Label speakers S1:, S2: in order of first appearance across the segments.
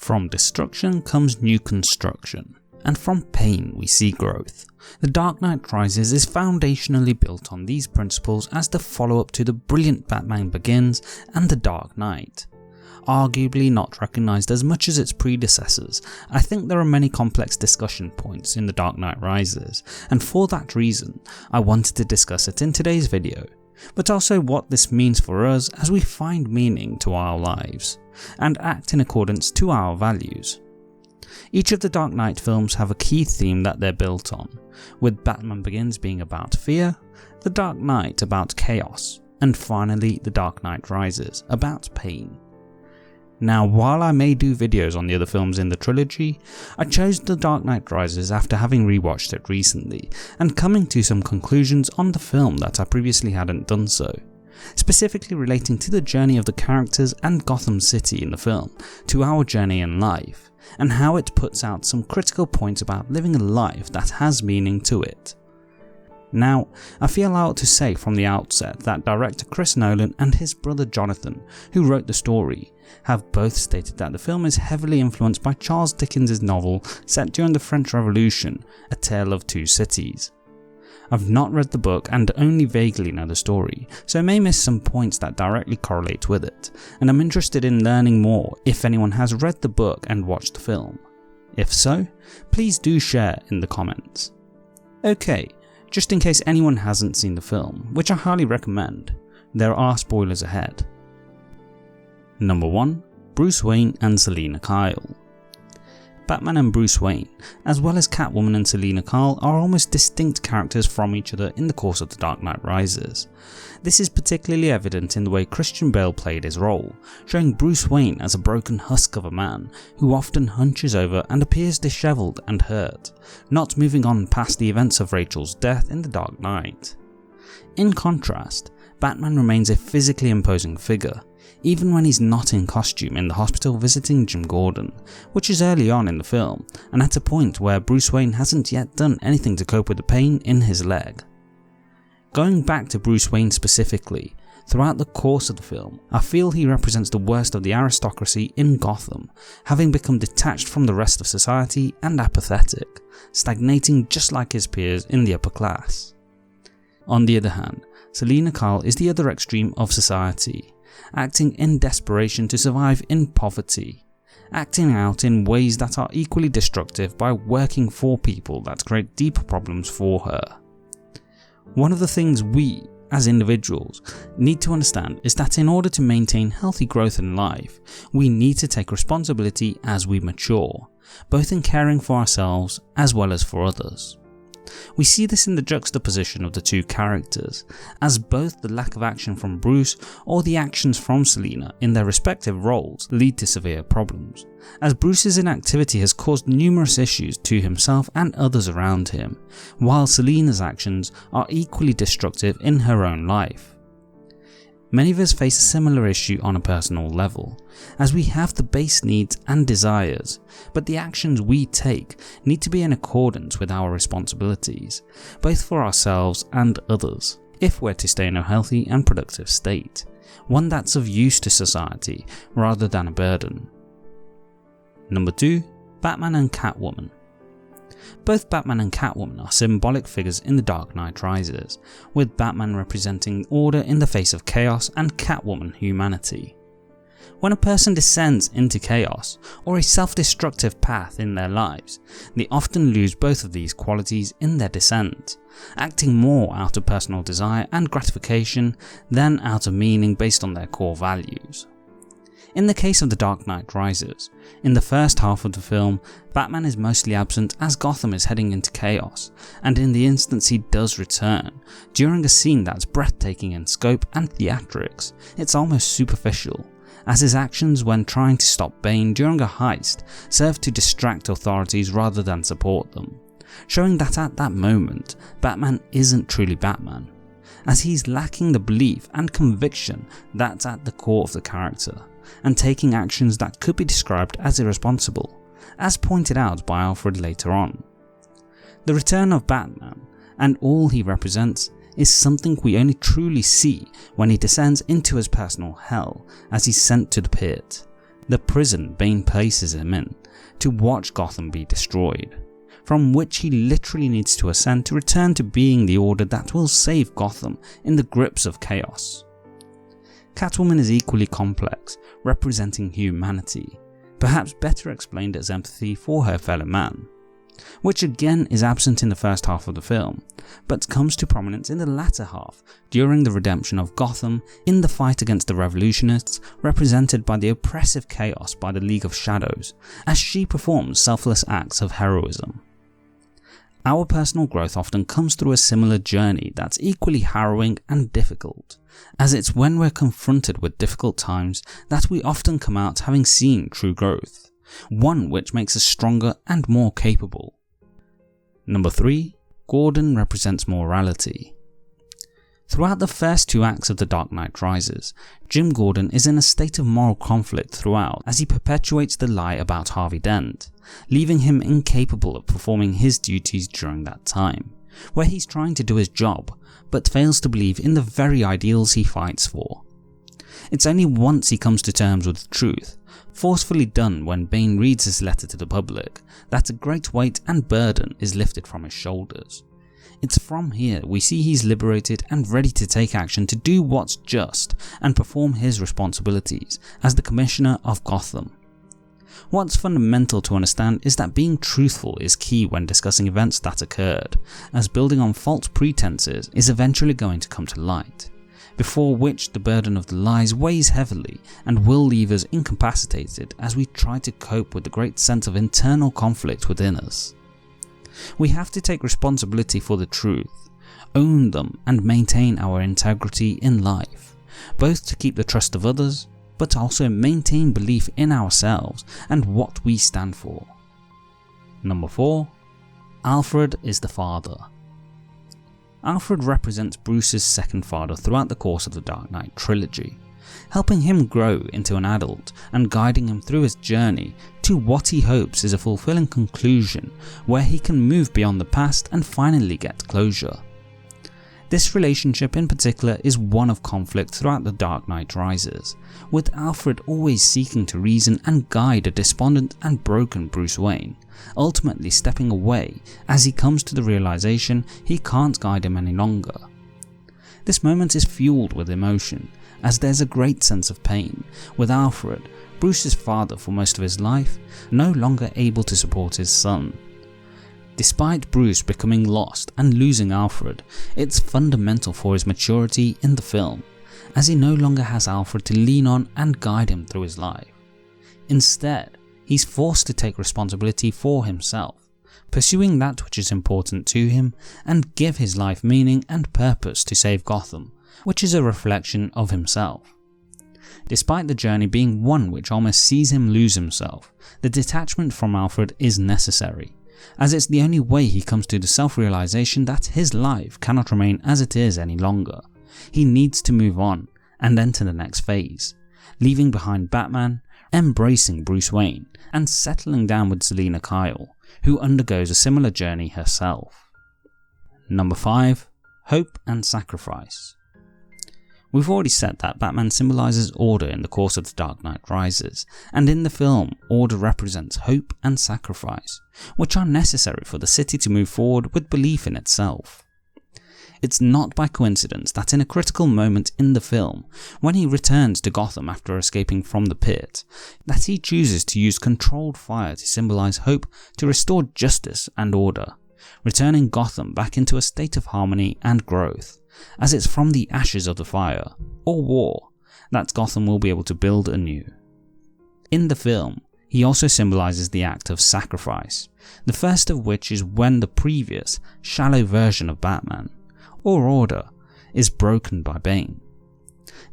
S1: From destruction comes new construction, and from pain we see growth. The Dark Knight Rises is foundationally built on these principles as the follow-up to the brilliant Batman Begins and The Dark Knight. Arguably not recognised as much as its predecessors, I think there are many complex discussion points in The Dark Knight Rises, and for that reason I wanted to discuss it in today's video, but also what this means for us as we find meaning to our lives, and act in accordance to our values. Each of the Dark Knight films have a key theme that they're built on, with Batman Begins being about fear, The Dark Knight about chaos, and finally The Dark Knight Rises about pain. Now, while I may do videos on the other films in the trilogy, I chose The Dark Knight Rises after having rewatched it recently and coming to some conclusions on the film that I previously hadn't done so, specifically relating to the journey of the characters and Gotham City in the film to our journey in life, and how it puts out some critical points about living a life that has meaning to it. Now, I feel out to say from the outset that director Chris Nolan and his brother Jonathan, who wrote the story, have both stated that the film is heavily influenced by Charles Dickens' novel set during the French Revolution, A Tale of Two Cities. I've not read the book and only vaguely know the story, so I may miss some points that directly correlate with it, and I'm interested in learning more if anyone has read the book and watched the film. If so, please do share in the comments. Okay, just in case anyone hasn't seen the film, which I highly recommend, there are spoilers ahead. Number 1. Bruce Wayne and Selina Kyle. Batman and Bruce Wayne, as well as Catwoman and Selina Kyle, are almost distinct characters from each other in the course of The Dark Knight Rises. This is particularly evident in the way Christian Bale played his role, showing Bruce Wayne as a broken husk of a man who often hunches over and appears dishevelled and hurt, not moving on past the events of Rachel's death in The Dark Knight. In contrast, Batman remains a physically imposing figure, even when he's not in costume in the hospital visiting Jim Gordon, which is early on in the film and at a point where Bruce Wayne hasn't yet done anything to cope with the pain in his leg. Going back to Bruce Wayne specifically, throughout the course of the film, I feel he represents the worst of the aristocracy in Gotham, having become detached from the rest of society and apathetic, stagnating just like his peers in the upper class. On the other hand, Selina Kyle is the other extreme of society, acting in desperation to survive in poverty, acting out in ways that are equally destructive by working for people that create deeper problems for her. One of the things we, as individuals, need to understand is that in order to maintain healthy growth in life, we need to take responsibility as we mature, both in caring for ourselves as well as for others. We see this in the juxtaposition of the two characters, as both the lack of action from Bruce or the actions from Selina in their respective roles lead to severe problems, as Bruce's inactivity has caused numerous issues to himself and others around him, while Selina's actions are equally destructive in her own life. Many of us face a similar issue on a personal level, as we have the base needs and desires, but the actions we take need to be in accordance with our responsibilities, both for ourselves and others, if we're to stay in a healthy and productive state, one that's of use to society rather than a burden. Number 2. Batman and Catwoman. Both Batman and Catwoman are symbolic figures in The Dark Knight Rises, with Batman representing order in the face of chaos and Catwoman humanity. When a person descends into chaos or a self-destructive path in their lives, they often lose both of these qualities in their descent, acting more out of personal desire and gratification than out of meaning based on their core values. In the case of The Dark Knight Rises, in the first half of the film, Batman is mostly absent as Gotham is heading into chaos, and in the instance he does return, during a scene that's breathtaking in scope and theatrics, it's almost superficial, as his actions when trying to stop Bane during a heist serve to distract authorities rather than support them, showing that at that moment, Batman isn't truly Batman, as he's lacking the belief and conviction that's at the core of the character, and taking actions that could be described as irresponsible, as pointed out by Alfred later on. The return of Batman, and all he represents, is something we only truly see when he descends into his personal hell as he's sent to the pit, the prison Bane places him in to watch Gotham be destroyed, from which he literally needs to ascend to return to being the order that will save Gotham in the grips of chaos. Catwoman is equally complex, representing humanity, perhaps better explained as empathy for her fellow man, which again is absent in the first half of the film, but comes to prominence in the latter half during the redemption of Gotham in the fight against the revolutionists represented by the oppressive chaos by the League of Shadows, as she performs selfless acts of heroism. Our personal growth often comes through a similar journey that's equally harrowing and difficult, as it's when we're confronted with difficult times that we often come out having seen true growth, one which makes us stronger and more capable. Number 3. Gordon represents morality. Throughout the first 2 acts of The Dark Knight Rises, Jim Gordon is in a state of moral conflict throughout as he perpetuates the lie about Harvey Dent, leaving him incapable of performing his duties during that time, where he's trying to do his job but fails to believe in the very ideals he fights for. It's only once he comes to terms with truth, forcefully done when Bane reads his letter to the public, that a great weight and burden is lifted from his shoulders. It's from here we see he's liberated and ready to take action to do what's just and perform his responsibilities as the Commissioner of Gotham. What's fundamental to understand is that being truthful is key when discussing events that occurred, as building on false pretenses is eventually going to come to light, before which the burden of the lies weighs heavily and will leave us incapacitated as we try to cope with the great sense of internal conflict within us. We have to take responsibility for the truth, own them and maintain our integrity in life, both to keep the trust of others, but also maintain belief in ourselves and what we stand for. Number 4. Alfred is the father. Alfred represents Bruce's second father throughout the course of the Dark Knight Trilogy, helping him grow into an adult and guiding him through his journey to what he hopes is a fulfilling conclusion where he can move beyond the past and finally get closure. This relationship in particular is one of conflict throughout The Dark Knight Rises, with Alfred always seeking to reason and guide a despondent and broken Bruce Wayne, ultimately stepping away as he comes to the realization he can't guide him any longer. This moment is fueled with emotion, as there's a great sense of pain, with Alfred, Bruce's father for most of his life, no longer able to support his son. Despite Bruce becoming lost and losing Alfred, it's fundamental for his maturity in the film, as he no longer has Alfred to lean on and guide him through his life. Instead, he's forced to take responsibility for himself, pursuing that which is important to him and give his life meaning and purpose to save Gotham, which is a reflection of himself. Despite the journey being one which almost sees him lose himself, the detachment from Alfred is necessary, as it's the only way he comes to the self-realization that his life cannot remain as it is any longer. He needs to move on and enter the next phase, leaving behind Batman, embracing Bruce Wayne, and settling down with Selina Kyle, who undergoes a similar journey herself. Number 5. Hope and Sacrifice. We've already said that Batman symbolises order in the course of The Dark Knight Rises, and in the film, order represents hope and sacrifice, which are necessary for the city to move forward with belief in itself. It's not by coincidence that in a critical moment in the film, when he returns to Gotham after escaping from the pit, that he chooses to use controlled fire to symbolise hope to restore justice and order, returning Gotham back into a state of harmony and growth, as it's from the ashes of the fire, or war, that Gotham will be able to build anew. In the film, he also symbolises the act of sacrifice, the first of which is when the previous, shallow version of Batman, or order, is broken by Bane.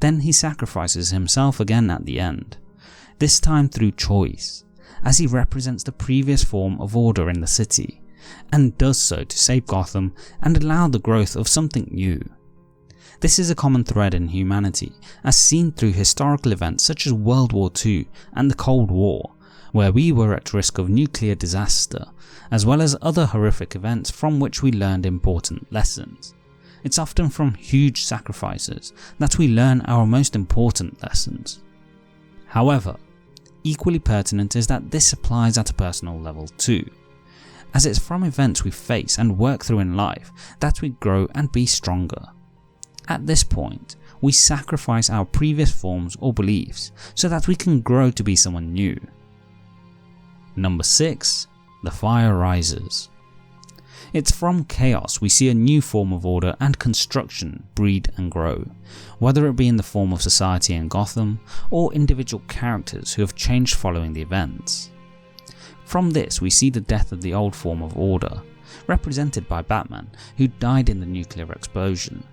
S1: Then he sacrifices himself again at the end, this time through choice, as he represents the previous form of order in the city, and does so to save Gotham and allow the growth of something new. This is a common thread in humanity, as seen through historical events such as World War II and the Cold War, where we were at risk of nuclear disaster, as well as other horrific events from which we learned important lessons. It's often from huge sacrifices that we learn our most important lessons. However, equally pertinent is that this applies at a personal level too, as it's from events we face and work through in life that we grow and be stronger. At this point, we sacrifice our previous forms or beliefs so that we can grow to be someone new. Number 6. The fire rises. It's from chaos we see a new form of order and construction breed and grow, whether it be in the form of society in Gotham or individual characters who have changed following the events. From this we see the death of the old form of order, represented by Batman, who died in the nuclear explosion,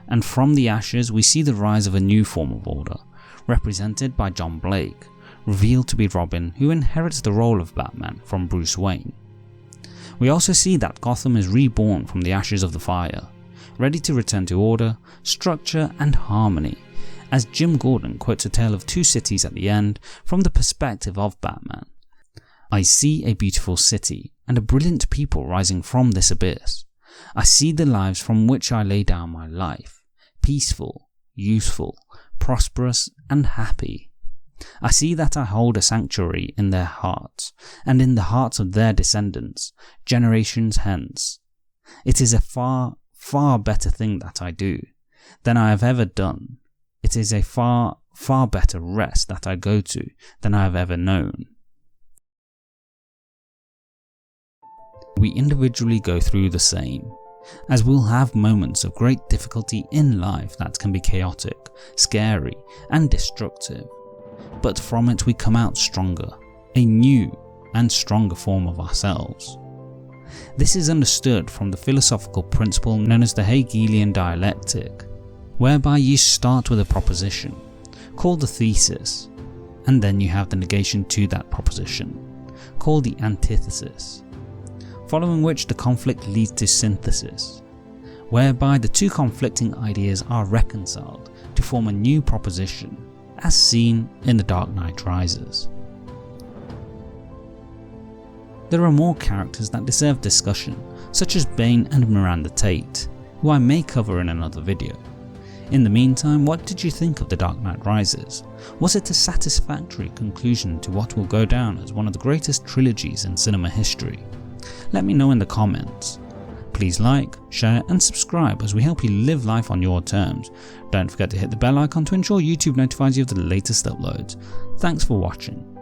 S1: and from the ashes we see the rise of a new form of order, represented by John Blake, revealed to be Robin, who inherits the role of Batman from Bruce Wayne. We also see that Gotham is reborn from the ashes of the fire, ready to return to order, structure and harmony, as Jim Gordon quotes a tale of two cities at the end from the perspective of Batman. I see a beautiful city and a brilliant people rising from this abyss. I see the lives from which I lay down my life, peaceful, useful, prosperous and happy. I see that I hold a sanctuary in their hearts, and in the hearts of their descendants, generations hence. It is a far, far better thing that I do, than I have ever done. It is a far, far better rest that I go to, than I have ever known. We individually go through the same, as we'll have moments of great difficulty in life that can be chaotic, scary, and destructive. But from it we come out stronger, a new and stronger form of ourselves. This is understood from the philosophical principle known as the Hegelian dialectic, whereby you start with a proposition, called the thesis, and then you have the negation to that proposition, called the antithesis, following which the conflict leads to synthesis, whereby the two conflicting ideas are reconciled to form a new proposition, as seen in The Dark Knight Rises. There are more characters that deserve discussion, such as Bane and Miranda Tate, who I may cover in another video. In the meantime, what did you think of The Dark Knight Rises? Was it a satisfactory conclusion to what will go down as one of the greatest trilogies in cinema history? Let me know in the comments. Please like, share and subscribe as we help you live life on your terms. Don't forget to hit the bell icon to ensure YouTube notifies you of the latest uploads. Thanks for watching.